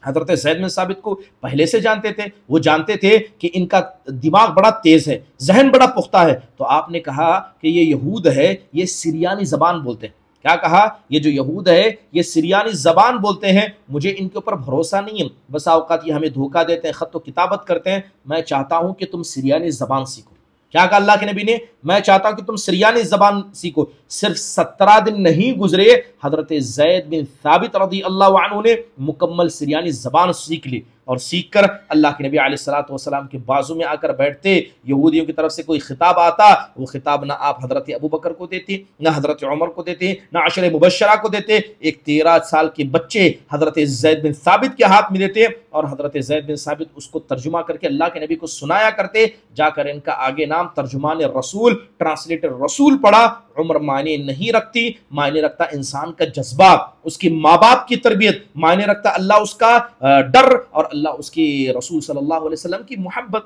حضرت زید بن ثابت کو پہلے سے جانتے تھے، وہ جانتے تھے کہ ان کا دماغ بڑا تیز ہے، ذہن بڑا پختہ ہے. تو آپ نے کہا کہ یہ یہود ہے، یہ سریانی زبان بولتے ہیں. کیا کہا؟ یہ جو یہود ہے یہ سریانی زبان بولتے ہیں، مجھے ان کے اوپر بھروسہ نہیں ہے، بس اوقات یہ ہمیں دھوکہ دیتے ہیں، خط و کتابت کرتے ہیں، میں چاہتا ہوں کہ تم سریانی زبان سیکھو. کیا کہا اللہ کے نبی نے؟ میں چاہتا ہوں کہ تم سریانی زبان سیکھو. صرف 17 دن نہیں گزرے، حضرت زید بن ثابت رضی اللہ عنہ نے مکمل سریانی زبان سیکھ لی، اور سیکھ کر اللہ کے نبی علیہ الصلوۃ والسلام کے بازو میں آ کر بیٹھتے. یہودیوں کی طرف سے کوئی خطاب آتا، وہ خطاب نہ آپ حضرت ابو بکر کو دیتے، نہ حضرت عمر کو دیتے، نہ عشر مبشرہ کو دیتے، ایک 13 سال کے بچے حضرت زید بن ثابت کے ہاتھ میں دیتے، اور حضرت زید بن ثابت اس کو ترجمہ کر کے اللہ کے نبی کو سنایا کرتے. جا کر ان کا آگے نام ترجمان رسول، ٹرانسلیٹر رسول پڑا. عمر معنی نہیں رکھتی، معنی رکھتا انسان کا جذبہ، اس کی ماں باپ کی تربیت، معنی رکھتا اللہ اس کا ڈر، اور اللہ اس کی رسول صلی اللہ علیہ وسلم کی محبت.